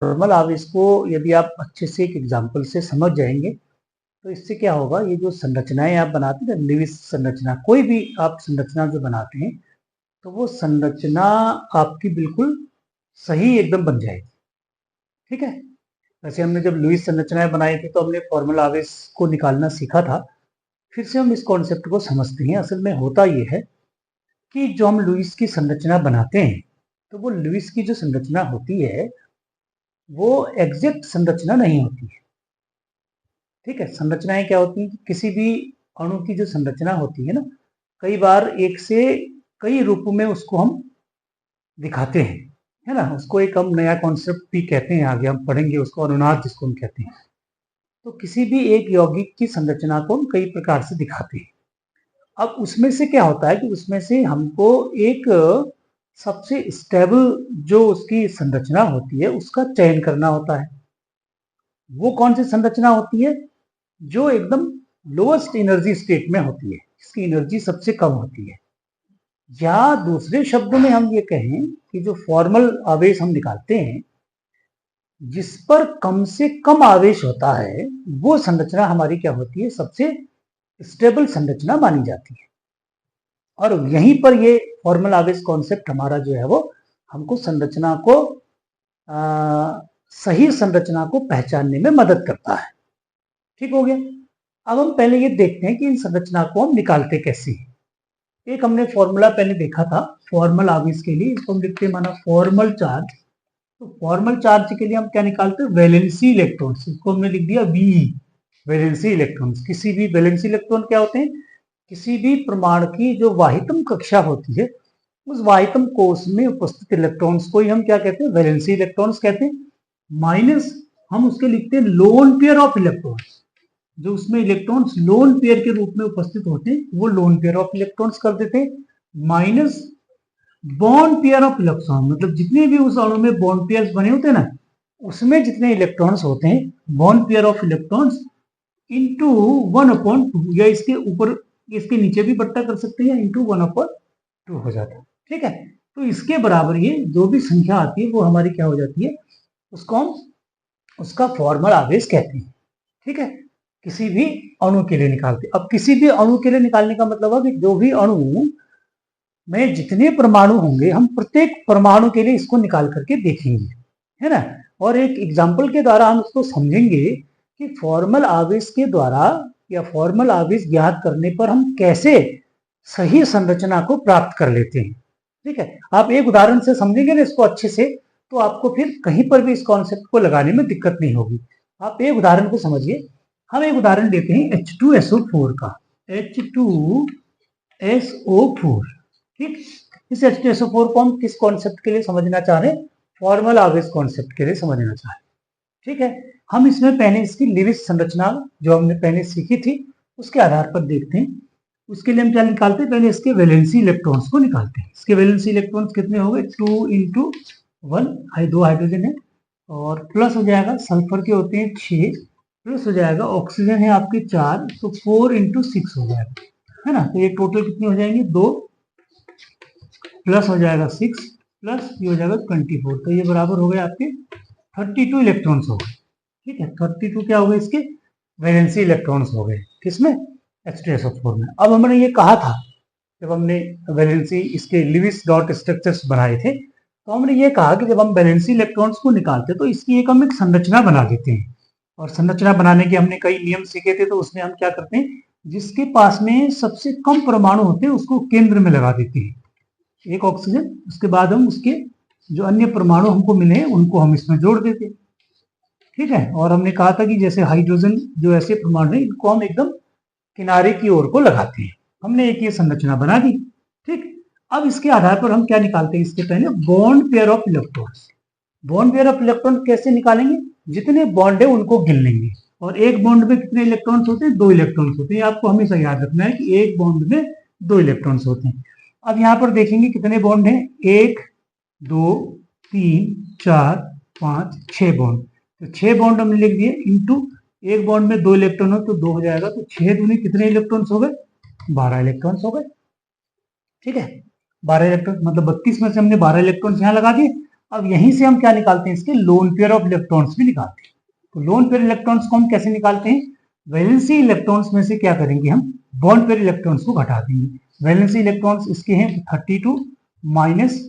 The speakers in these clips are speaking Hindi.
फॉर्मल आवेश को यदि आप अच्छे से एक एग्जाम्पल से समझ जाएंगे तो इससे क्या होगा, ये जो संरचनाएं आप बनाते हैं ना, लेविस संरचना, कोई भी आप संरचना जो बनाते हैं तो वो संरचना आपकी बिल्कुल सही एकदम बन जाएगी। ठीक है, वैसे हमने जब लुईस संरचनाएं बनाई थी तो हमने फॉर्मल आवेश को निकालना सीखा था। फिर से हम इस कॉन्सेप्ट को समझते हैं। असल में होता ये है कि जो हम लुईस की संरचना बनाते हैं तो वो लुईस की जो संरचना होती है वो एग्जैक्ट संरचना नहीं होती है। ठीक है, संरचनाएं क्या होती हैं कि किसी भी अणु की जो संरचना होती है ना, कई बार एक से कई रूपों में उसको हम दिखाते हैं, है ना। उसको एक हम नया कॉन्सेप्ट भी कहते हैं, आगे हम पढ़ेंगे उसको, अनुनाद जिसको हम कहते हैं। तो किसी भी एक यौगिक की संरचना को हम कई प्रकार से दिखाते हैं। अब उसमें से क्या होता है कि उसमें से हमको एक सबसे स्टेबल जो उसकी संरचना होती है उसका चयन करना होता है। वो कौन सी संरचना होती है? जो एकदम लोएस्ट एनर्जी स्टेट में होती है, इसकी एनर्जी सबसे कम होती है। या दूसरे शब्दों में हम ये कहें कि जो फॉर्मल आवेश हम निकालते हैं जिस पर कम से कम आवेश होता है, वो संरचना हमारी क्या होती है? सबसे स्टेबल संरचना मानी जाती है। और यहीं पर ये फॉर्मल आवेश कॉन्सेप्ट हमारा जो है वो हमको संरचना को सही संरचना को पहचानने में मदद करता है। ठीक हो गया। अब हम पहले ये देखते हैं कि इन संरचना को हम निकालते कैसे हैं। एक हमने फॉर्मूला पहले देखा था फॉर्मल आवेश के लिए, इसको हम लिखते हैं माना फॉर्मल चार्ज। तो फॉर्मल चार्ज के लिए हम क्या निकालते हैं? Valency electrons. इसको हमने लिख दिया वी, वैलेंसी इलेक्ट्रॉन्स। किसी भी वैलेंसी इलेक्ट्रॉन क्या होते हैं? किसी भी परमाणु की जो वाहितम कक्षा होती है उस वाहितम कोष में उपस्थित इलेक्ट्रॉन्स को ही हम क्या कहते हैं? वैलेंसी इलेक्ट्रॉन्स कहते हैं। माइनस हम उसके लिखते हैं लोन पेयर ऑफ इलेक्ट्रॉन्स। जो उसमें इलेक्ट्रॉन्स लोन पेयर के रूप में उपस्थित होते हैं वो लोन पेयर ऑफ इलेक्ट्रॉन्स कर देते हैं। Minus bond pair of electron, मतलब जितने भी उस अणु में बॉन्ड पेयर्स बने होते हैं ना, उसमें जितने इलेक्ट्रॉन्स होते हैं bond pair of electrons into 1/2, या इसके ऊपर इसके नीचे भी बट्टा कर सकते हैं, इंटू 1/2 हो जाता है। ठीक है, तो इसके बराबर ये जो भी संख्या आती है वो हमारी क्या हो जाती है? उसको हम उसका फॉर्मल आवेश कहते हैं। ठीक है, किसी भी अणु के लिए निकालते। अब किसी भी अणु के लिए निकालने का मतलब है कि जो भी अणु में जितने परमाणु होंगे हम प्रत्येक परमाणु के लिए इसको निकाल करके देखेंगे, है ना। और एक एग्जाम्पल के द्वारा हम इसको समझेंगे कि फॉर्मल आवेश के द्वारा या फॉर्मल आवेश ज्ञात करने पर हम कैसे सही संरचना को प्राप्त कर लेते हैं। ठीक है, आप एक उदाहरण से समझेंगे ना इसको अच्छे से, तो आपको फिर कहीं पर भी इस कॉन्सेप्ट को लगाने में दिक्कत नहीं होगी। आप एक उदाहरण को समझिए। हम एक उदाहरण लेते हैं H2SO4 का, H2SO4। ठीक, इस H2SO4 को हम किस कॉन्सेप्ट के लिए समझना चाह रहे हैं? फॉर्मल आवेश कॉन्सेप्ट के लिए समझना चाह रहे हैं। ठीक है, हम इसमें पहले इसकी लेविस संरचना जो हमने पहले सीखी थी उसके आधार पर देखते हैं। उसके लिए हम क्या निकालते हैं? पहले इसके वैलेंसी इलेक्ट्रॉन्स को निकालते हैं। इसके वैलेंसी इलेक्ट्रॉन्स कितने हो गए? 2 × 1, 2 हाइड्रोजन है, और प्लस हो जाएगा सल्फर के होते हैं 6, प्लस हो जाएगा ऑक्सीजन है आपके 4, तो 4 × 6 हो जाएगा, है ना। तो ये टोटल कितने हो जाएंगे? 2, प्लस हो जाएगा 6, प्लस ये हो जाएगा 24, तो ये बराबर हो गए आपके 32 इलेक्ट्रॉन्स हो गए। ठीक है, 32 क्या हो गए? इसके वैलेंसी इलेक्ट्रॉन्स हो गए। किसमें? H2SO4 में। अब हमने ये कहा था जब हमने वैलेंसी इसके लिविस डॉट स्ट्रक्चर्स बनाए थे, तो हमने ये कहा कि जब हम वैलेंसी इलेक्ट्रॉन्स को निकालते तो इसकी एक हम एक संरचना बना देते हैं। और संरचना बनाने के हमने कई नियम सीखे थे, तो उसमें हम क्या करते हैं? जिसके पास में सबसे कम परमाणु होते हैं उसको केंद्र में लगा देते हैं, एक ऑक्सीजन। उसके बाद हम उसके जो अन्य परमाणु हमको मिले उनको हम इसमें जोड़ देते हैं। ठीक है, और हमने कहा था कि जैसे हाइड्रोजन जो ऐसे परमाणु है इनको हम एकदम किनारे की ओर को लगाते हैं। हमने एक ये संरचना बना दी। ठीक, अब इसके आधार पर हम क्या निकालते हैं? इसके पहले bond pair of electrons. Bond pair of electron कैसे निकालेंगे? जितने बॉन्ड है उनको गिन लेंगे। और एक बॉन्ड में कितने इलेक्ट्रॉन्स होते हैं? 2 इलेक्ट्रॉन्स होते हैं। आपको हमेशा याद रखना है कि एक बॉन्ड में 2 इलेक्ट्रॉन्स होते हैं। अब यहाँ पर देखेंगे कितने बॉन्ड हैं? 1, 2, 3, 4, 5, 6 बॉन्ड। तो 6 बॉन्ड हमने लिख दिए, इंटू एक बॉन्ड में 2 इलेक्ट्रॉन हो तो 2 हो जाएगा, तो 6 दूनी कितने इलेक्ट्रॉन्स हो गए? 12 इलेक्ट्रॉन्स हो गए। ठीक है, 12 इलेक्ट्रॉन मतलब 32 में से हमने 12 इलेक्ट्रॉन्स यहाँ लगा दिए। अब यहीं से हम क्या निकालते हैं, इसके लोन पेयर ऑफ इलेक्ट्रॉन्स भी निकालते हैं। तो लोन पेयर इलेक्ट्रॉन्स को हम कैसे निकालते हैं, वैलेंसी इलेक्ट्रॉन्स में से क्या करेंगे, हम बॉन्ड पेयर इलेक्ट्रॉन्स को घटा देंगे। वैलेंसी इलेक्ट्रॉन्स इसके हैं 32 माइनस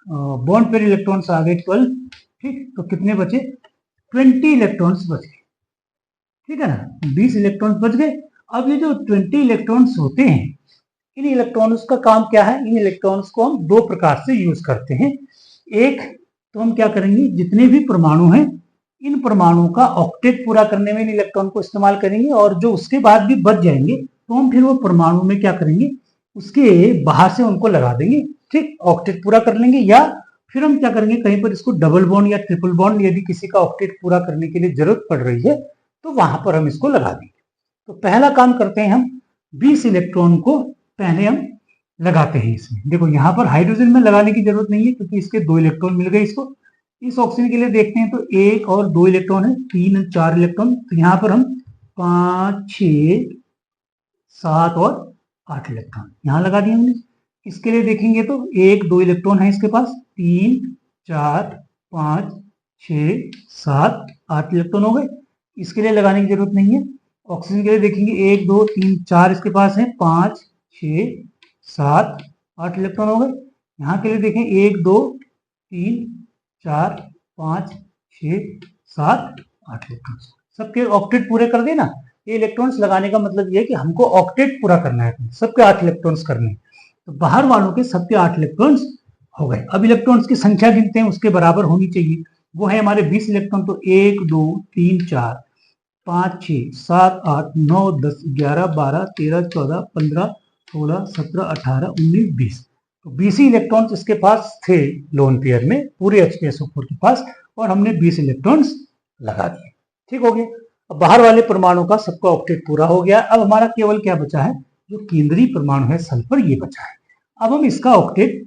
बॉन्ड पेयर इलेक्ट्रॉन्स आ गए 12, ठीक, तो कितने बचे, 20 इलेक्ट्रॉन्स बच गए, ठीक है ना, 20 इलेक्ट्रॉन्स बच गए। अब ये जो 20 इलेक्ट्रॉन्स होते हैं, इन इलेक्ट्रॉन्स का काम क्या है, इन इलेक्ट्रॉन्स को हम दो प्रकार से यूज करते हैं। एक तो हम क्या करेंगे, जितने भी परमाणु हैं इन परमाणुओं का ऑक्टेट पूरा करने में इन इलेक्ट्रॉन को इस्तेमाल करेंगे, और जो उसके बाद भी बच जाएंगे तो हम फिर वो परमाणु में क्या करेंगे, उसके बाहर से उनको लगा देंगे, ठीक, ऑक्टेट पूरा कर लेंगे। या फिर हम क्या करेंगे, कहीं पर इसको डबल बॉन्ड या ट्रिपल बॉन्ड, यदि किसी का ऑक्टेट पूरा करने के लिए जरूरत पड़ रही है तो वहां पर हम इसको लगा देंगे। तो पहला काम करते हैं हम, 20 इलेक्ट्रॉन को पहले हम लगाते हैं इसमें। देखो यहाँ पर हाइड्रोजन में लगाने की जरूरत नहीं है क्योंकि इसके 2 इलेक्ट्रॉन मिल गए इसको। इस ऑक्सीजन के लिए देखते हैं तो 1 और 2 इलेक्ट्रॉन है, 3 और 4 इलेक्ट्रॉन। तो यहाँ पर हम 5, 6, 7 और 8 इलेक्ट्रॉन यहाँ लगा दिए हमने। इसके लिए देखेंगे तो 1, 2 इलेक्ट्रॉन है इसके पास, 3, 4, 5, 6, 7, 8 इलेक्ट्रॉन हो गए। इसके लिए लगाने की जरूरत नहीं है। ऑक्सीजन के लिए देखेंगे 1, 2, 3, 4 इसके पास है, 5, 6, 7, 8 इलेक्ट्रॉन हो गए। यहाँ के लिए देखें 1, 2, 3, 4, 5, 6, 7, 8 इलेक्ट्रॉन, सबके ऑक्टेट पूरे कर देना। ये इलेक्ट्रॉन्स लगाने का मतलब ये है कि हमको ऑक्टेट पूरा करना है, सबके 8 इलेक्ट्रॉन्स करने हैं। तो बाहर वालों के सबके 8 इलेक्ट्रॉन्स हो गए। अब इलेक्ट्रॉन्स की संख्या गिनते हैं, उसके बराबर होनी चाहिए, वो है हमारे 20 इलेक्ट्रॉन। तो 1, 2, 3, 4, 5, 6, 7, 8, 9, 10, 11, 12, 13, 14, 15, 16, 17, 18, 19, 20। तो 20 ही इलेक्ट्रॉन्स इसके पास थे लोन पेयर में, पूरे H2SO4 के पास, और हमने 20 इलेक्ट्रॉन्स लगा दिए, ठीक हो गया। अब बाहर वाले परमाणु का सबका ऑक्टेट पूरा हो गया। अब हमारा केवल क्या बचा है, जो केंद्रीय परमाणु है सल्फर, ये बचा है। अब हम इसका ऑक्टेट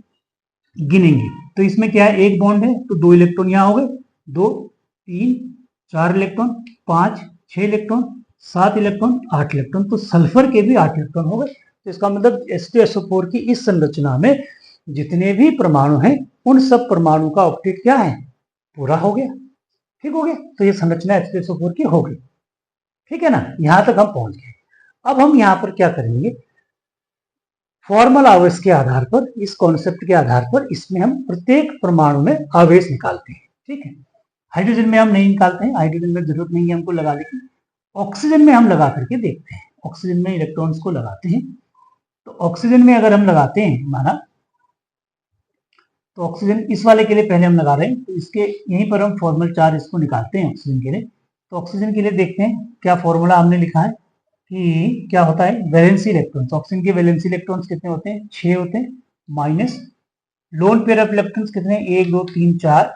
गिनेंगे। तो इसमें क्या है, एक बॉन्ड है तो 2 इलेक्ट्रॉन यहाँ हो गए, 2, 3, 4 इलेक्ट्रॉन, 5, 6 इलेक्ट्रॉन, 7 इलेक्ट्रॉन, 8 इलेक्ट्रॉन। तो सल्फर के भी 8 इलेक्ट्रॉन हो गए। तो इसका मतलब H2SO4 की इस संरचना में जितने भी परमाणु हैं उन सब परमाणु का ऑक्टेट क्या है, पूरा हो गया, ठीक हो गया। तो ये संरचना H2SO4 की हो गई, ठीक है ना, यहां तक हम पहुंच गए। अब हम यहाँ पर क्या करेंगे, फॉर्मल आवेश के आधार पर, इस कॉन्सेप्ट के आधार पर इसमें हम प्रत्येक परमाणु में आवेश निकालते हैं, ठीक है। हाइड्रोजन में हम नहीं निकालते हैं, हाइड्रोजन में जरूरत नहीं है हमको लगाने की। ऑक्सीजन में हम लगा करके देखते हैं, ऑक्सीजन में इलेक्ट्रॉन्स को लगाते हैं। तो ऑक्सीजन में अगर हम लगाते हैं माना, तो ऑक्सीजन इस वाले के लिए पहले हम लगा रहे हैं, तो इसके यहीं पर हम फॉर्मल चार्ज इसको निकालते हैं ऑक्सीजन के लिए। तो ऑक्सीजन के लिए देखते हैं क्या फॉर्मूला हमने लिखा है कि क्या होता है, वैलेंसी इलेक्ट्रॉन्स। ऑक्सीजन के वैलेंसी इलेक्ट्रॉन्स कितने होते हैं, 6 होते हैं, minus lone pair of electrons कितने, 1, 2, 3, 4,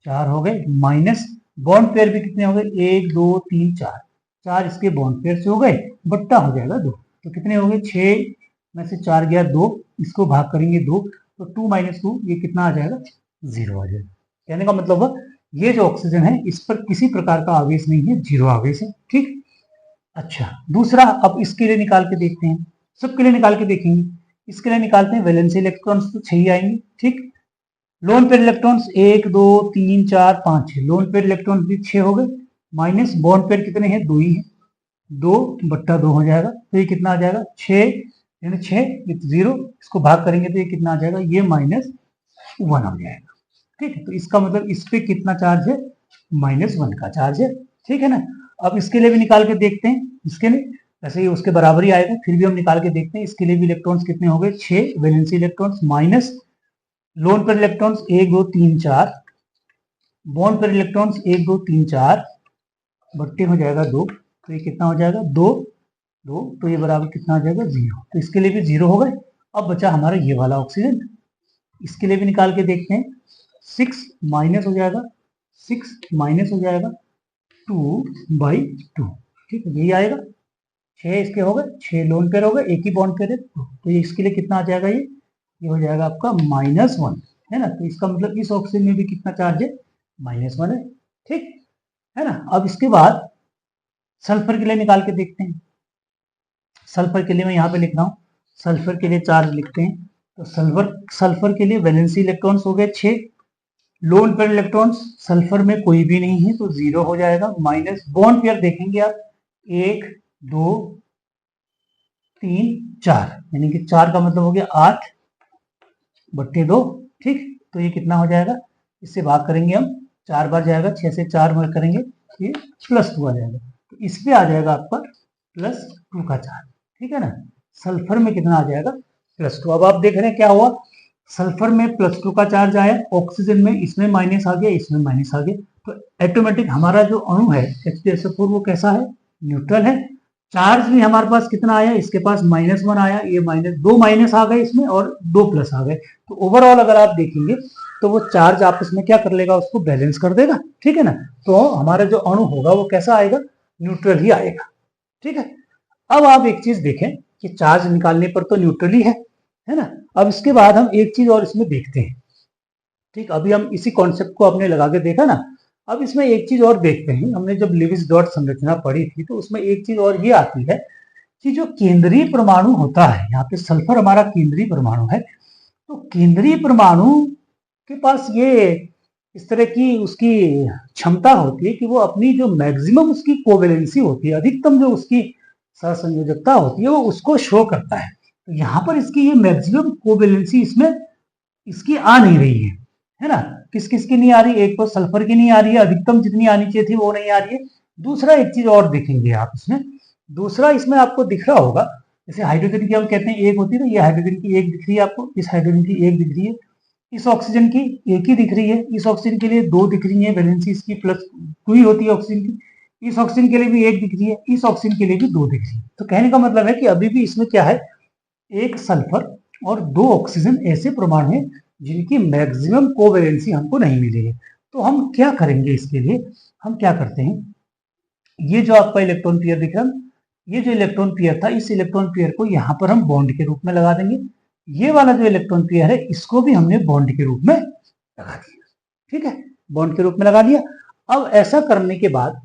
4 हो गए, माइनस बॉन्ड पेयर भी कितने हो गए, 1, 2, 3, 4, 4 इसके बॉन्ड पेयर से हो गए, बट्टा हो जाएगा 2। तो कितने हो गए, 6 में से 4 गया 2, इसको भाग करेंगे 2, तो 2 माइनस 2 ये कितना आ जाएगा, 0 आ जाएगा। कहने का मतलब है ये जो ऑक्सीजन है इस पर किसी प्रकार का आवेश नहीं है, 0 आवेश है, ठीक। अच्छा, दूसरा अब इसके लिए निकाल के देखते हैं, सबके लिए निकाल के देखेंगे। इसके लिए निकालते हैं, वैलेंसी इलेक्ट्रॉन्स तो 6 ही आएंगे, ठीक। Lone pair electrons 1, 2, 3, 4, 5, 6, lone pair electrons भी 6 हो गए, माइनस बॉन्ड पेयर कितने हैं, 2 ही है, 2 बट्टा 2 हो जाएगा। तो ये कितना आ जाएगा, 6 यानी 6 विथ 0, इसको भाग करेंगे तो ये कितना आ जाएगा, ये -1 हो जाएगा, ठीक है। तो इसका मतलब इस पे कितना चार्ज है, -1 का चार्ज है, ठीक है ना। अब इसके लिए भी निकाल के देखते हैं, इसके लिए वैसे ही उसके बराबर ही आएगा, फिर भी हम निकाल के देखते हैं। इसके लिए भी इलेक्ट्रॉन्स कितने हो गए, 6 valency electrons, minus lone pair electrons 1, 2, 3, 4, bond pair electrons 1, 2, 3, 4, बट्टे हो जाएगा 2, तो ये कितना हो जाएगा, 2, 2, तो ये बराबर कितना आ जाएगा, 0। तो इसके लिए भी 0 हो गए। अब बचा हमारा ये वाला ऑक्सीजन, इसके लिए भी निकाल के देखते हैं। 6 माइनस हो जाएगा, 6 माइनस हो जाएगा 2/2, ठीक है, यही आएगा। 6 इसके हो गए, 6 लोन पेयर हो गए, एक ही बॉन्ड पेयर है, तो ये इसके लिए कितना आ जाएगा, ये हो जाएगा आपका -1, है ना। तो इसका मतलब इस ऑक्सीजन में भी कितना चार्ज है, -1 है, ठीक है ना। अब इसके बाद सल्फर के लिए निकाल के देखते हैं। सल्फर के लिए मैं यहाँ पे लिख रहा हूँ, सल्फर के लिए चार्ज लिखते हैं। तो सल्फर के लिए वैलेंसी इलेक्ट्रॉन्स हो गए 6, लोन पेयर इलेक्ट्रॉन्स, सल्फर में कोई भी नहीं है तो 0 हो जाएगा, माइनस बॉन्ड पेयर देखेंगे आप 1 2 3 4, यानी कि 4 का मतलब हो गया 8/2, ठीक। तो ये कितना हो जाएगा, इससे भाग करेंगे हम, 4 बार जाएगा, 6 से 4 में करेंगे, ये +2 आ जाएगा। तो इस पे आ जाएगा आपका +2 का चार्ज, ठीक है ना। सल्फर में कितना आ जाएगा, +2। अब आप देख रहे हैं क्या हुआ, सल्फर में +2 का चार्ज आया, ऑक्सीजन में इसमें माइनस आ गया, इसमें माइनस आ गया, तो ऑटोमेटिक हमारा जो अणु है H2SO4 वो कैसा है, न्यूट्रल है। चार्ज भी हमारे पास कितना आया, इसके पास -1 आया, ये दो माइनस आ गए इसमें और 2 प्लस आ गए। तो ओवरऑल अगर आप देखेंगे तो वो चार्ज आपस में क्या कर लेगा, उसको बैलेंस कर देगा, ठीक है ना। तो हमारा जो अणु होगा वो कैसा आएगा, न्यूट्रल ही आएगा, ठीक है। अब आप एक चीज देखें कि चार्ज निकालने पर तो न्यूट्रल ही है ना। अब इसके बाद हम एक चीज और इसमें देखते हैं, ठीक। अभी हम इसी कॉन्सेप्ट को अपने लगा के देखा ना, अब इसमें एक चीज और देखते हैं। हमने जब लिविस डॉट संरचना पढ़ी थी तो उसमें एक चीज और ये आती है कि जो केंद्रीय परमाणु होता है, यहाँ पे सल्फर हमारा केंद्रीय परमाणु है, तो केंद्रीय परमाणु के पास ये इस तरह की उसकी क्षमता होती है कि वो अपनी जो मैक्सिमम उसकी कोवेलेंसी होती है, अधिकतम जो उसकी सहसंयोजकता होती है वो उसको शो करता है। तो यहाँ पर इसकी ये मैक्सिमम कोवेलेंसी इसमें इसकी आ नहीं रही है ना। किस किस की नहीं आ रही, एक तो सल्फर की नहीं आ रही है, अधिकतम जितनी आनी चाहिए थी वो नहीं आ रही है। दूसरा एक चीज और देखेंगे आप इसमें, दूसरा इसमें आपको दिख रहा होगा, जैसे हाइड्रोजन की हम कहते हैं एक होती है ना, ये हाइड्रोजन की एक दिख रही है आपको, इस हाइड्रोजन की एक दिख रही है, इस ऑक्सीजन की एक ही दिख रही है, इस ऑक्सीजन के लिए 2 दिख रही है, वैलेंसी इसकी +2 ही होती है ऑक्सीजन की, इस ऑक्सीजन के लिए भी एक दिख रही है, इस ऑक्सीजन के लिए भी 2 दिख रही है। तो कहने का मतलब है कि अभी भी इसमें क्या है, एक सल्फर और 2 ऑक्सीजन ऐसे परमाणु हैं जिनकी मैक्सिमम कोवैलेंसी हमको नहीं मिली है। तो हम क्या करेंगे इसके लिए, हम क्या करते हैं, ये जो आपका इलेक्ट्रॉन पेयर दिख रहा है, ये जो इलेक्ट्रॉन पेयर था, इस इलेक्ट्रॉन पेयर को यहाँ पर हम बॉन्ड के रूप में लगा देंगे। ये वाला जो इलेक्ट्रॉन पेयर है इसको भी हमने बॉन्ड के रूप में लगा दिया, ठीक है, बॉन्ड के रूप में लगा दिया। अब ऐसा करने के बाद,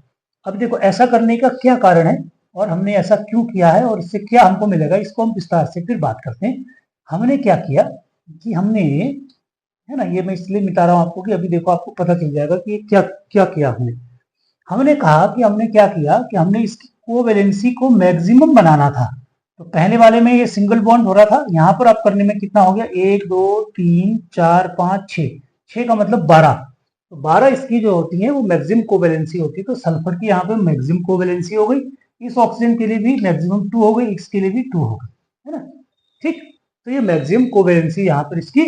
अब देखो ऐसा करने का क्या कारण है और हमने ऐसा क्यों किया है और इससे क्या हमको मिलेगा, इसको हम विस्तार से फिर बात करते हैं। हमने क्या किया कि हमने, है ना, ये मैं इसलिए मिटा रहा हूं आपको कि अभी देखो आपको पता चल जाएगा कि क्या क्या किया हमने। हमने कहा कि हमने क्या किया कि हमने इसकी कोवैलेंसी को मैक्सिमम बनाना था। तो पहले वाले में ये सिंगल बॉन्ड हो रहा था, यहां पर आप करने में कितना हो गया, 1 2 3 4 5 6, 6 का मतलब 12। तो 12 इसकी जो होती है वो मैक्सिमम कोवैलेंसी होती है। तो सल्फर की यहाँ पे मैक्सिमम कोवैलेंसी हो गई, इस ऑक्सीजन के लिए भी मैक्सिमम 2 हो गई, इसके लिए भी 2 हो गई, है ना, ठीक। तो ये मैक्सिमम कोवैलेंसी यहाँ पर इसकी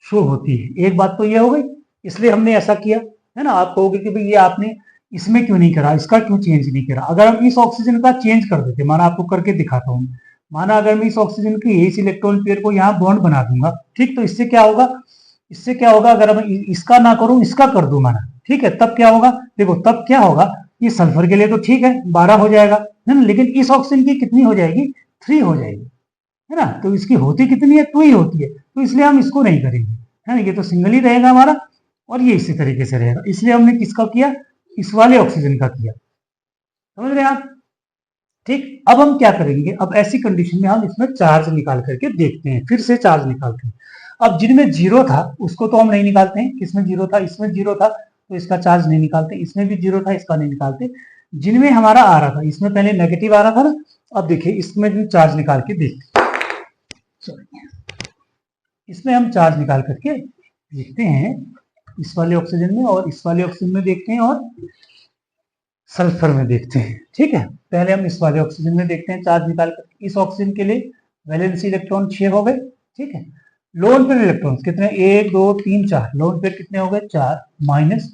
शो होती है। एक बात तो ये हो गई, इसलिए हमने ऐसा किया, है ना। आप कहोगे कि भाई ये आपने इसमें क्यों नहीं करा, इसका क्यों चेंज नहीं करा। अगर हम इस ऑक्सीजन का चेंज कर देते, माना आपको करके दिखाता हूँ, माना अगर मैं इस ऑक्सीजन के इस इलेक्ट्रॉन पेयर को यहाँ बॉन्ड बना दूंगा, ठीक, तो इससे क्या होगा, इससे क्या होगा, अगर मैं इसका ना करूं इसका कर दूं माना, ठीक है, तब क्या होगा, देखो तब क्या होगा, ये सल्फर के लिए तो ठीक है 12 हो जाएगा, है ना, लेकिन इस ऑक्सीजन की कितनी हो जाएगी, 3 हो जाएगी, है ना। तो इसकी होती कितनी है, 2 ही होती है, तो इसलिए हम इसको नहीं करेंगे, है ना, ये तो सिंगल ही रहेगा हमारा और ये इसी तरीके से रहेगा। इसलिए हमने किसका किया, इस वाले ऑक्सीजन का किया, समझ रहे हैं आप, ठीक। अब हम क्या करेंगे, अब ऐसी कंडीशन में हम इसमें चार्ज निकाल करके देखते हैं, फिर से चार्ज निकालते हैं। अब जिनमें 0 था उसको तो हम नहीं निकालते हैं, किसमें 0 था, इसमें 0 था तो इसका चार्ज नहीं निकालते, इसमें भी 0 था इसका नहीं निकालते। जिनमें हमारा आ रहा था, इसमें पहले नेगेटिव आ रहा था ना, अब देखिए इसमें भी चार्ज निकाल के देखते हैं, इसमें हम चार्ज निकाल करके देखते हैं, इस वाले ऑक्सीजन में और इस वाले ऑक्सीजन में देखते हैं और सल्फर में देखते हैं, ठीक है। पहले हम इस वाले ऑक्सीजन में देखते हैं चार्ज निकाल कर। इस ऑक्सीजन के लिए वैलेंसी इलेक्ट्रॉन 6 हो गए, ठीक है। लोन पेयर इलेक्ट्रॉन कितने, 1 2 3 4, लोन पेयर कितने हो गए, 4 माइनस,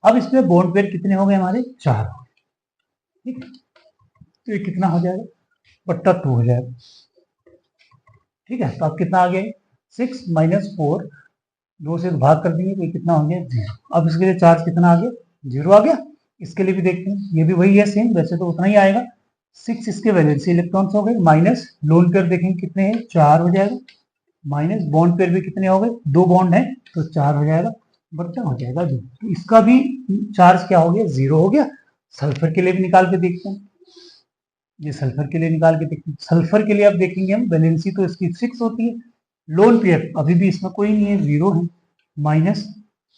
अब इसमें बॉन्ड पेयर कितने हो गए हमारे, 4 हो गए, ठीक। तो ये कितना हो जाएगा, /2 हो जाएगा, ठीक है। तो अब कितना आ गया, 6 - 4, 2 से भाग कर देंगे तो कितना हो गया, 0। अब इसके लिए चार्ज कितना आ गया, 0 आ गया। इसके लिए भी देखते हैं, ये भी वही है सेम, वैसे तो उतना ही आएगा। 6 इसके वैलेंसी इलेक्ट्रॉन्स हो गए, माइनस लोन पेयर देखेंगे कितने हैं, 4 हो जाएगा, माइनस बॉन्ड पेयर भी कितने हो गए, 2 बॉन्ड है तो 4 हो जाएगा, बच्चा हो जाएगा 2। तो इसका भी चार्ज क्या हो गया, 0 हो गया। सल्फर के लिए भी निकाल के देखते हैं, ये सल्फर के लिए निकाल के देखते हैं। सल्फर के लिए अब देखेंगे हम, वैलेंसी तो इसकी 6 होती है, लोन पेयर अभी भी इसमें कोई नहीं है, 0 है, माइनस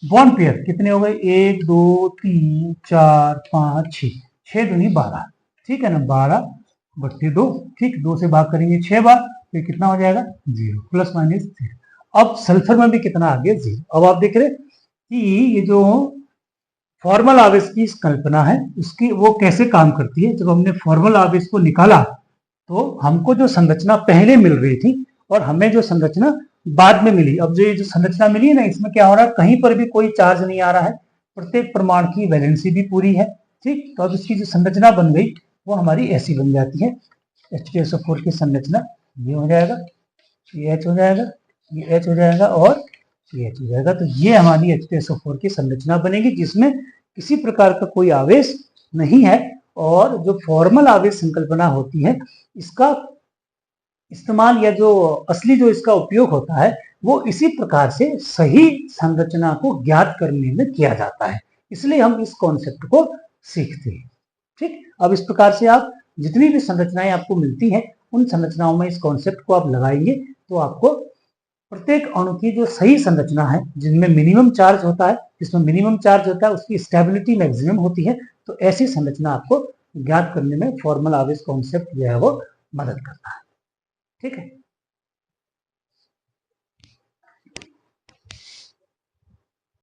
बॉन्ड पेयर कितने हो गए, 1 2 3 4 5 6, 6 दूनी 12, ठीक है ना, 12/2, ठीक, 2 से भाग करेंगे 6 बार, फिर कितना हो जाएगा 0, प्लस माइनस 0। अब सल्फर में भी कितना आ गया 0। अब आप देख रहे कि ये जो फॉर्मल आवेश की कल्पना है उसकी वो कैसे काम करती है। जब हमने फॉर्मल आवेश को निकाला तो हमको जो संरचना पहले मिल रही थी और हमें जो संरचना बाद में मिली, अब जो ये जो संरचना मिली है ना, इसमें क्या हो रहा है, कहीं पर भी कोई चार्ज नहीं आ रहा है, प्रत्येक परमाणु की वैलेंसी भी पूरी है, ठीक। तो अब इसकी जो संरचना बन गई वो हमारी ऐसी बन जाती है, H2SO4 की संरचना ये हो जाएगा, ये H हो जाएगा, ये H हो जाएगा और ये H हो जाएगा। तो ये हमारी H2SO4 की संरचना बनेगी जिसमें किसी प्रकार का कोई आवेश नहीं है। और जो फॉर्मल आवेश संकल्पना होती है इसका इस्तेमाल या जो असली जो इसका उपयोग होता है वो इसी प्रकार से सही संरचना को ज्ञात करने में किया जाता है, इसलिए हम इस कॉन्सेप्ट को सीखते हैं, ठीक। अब इस प्रकार से आप जितनी भी संरचनाएं आपको मिलती हैं उन संरचनाओं में इस कॉन्सेप्ट को आप लगाएंगे तो आपको प्रत्येक अणु की जो सही संरचना है जिनमें मिनिमम चार्ज होता है, जिसमें मिनिमम चार्ज होता है उसकी स्टेबिलिटी मैक्सिमम होती है, तो ऐसी संरचना आपको ज्ञात करने में फॉर्मल आवेश कॉन्सेप्ट जो है वो मदद करता है, ठीक है।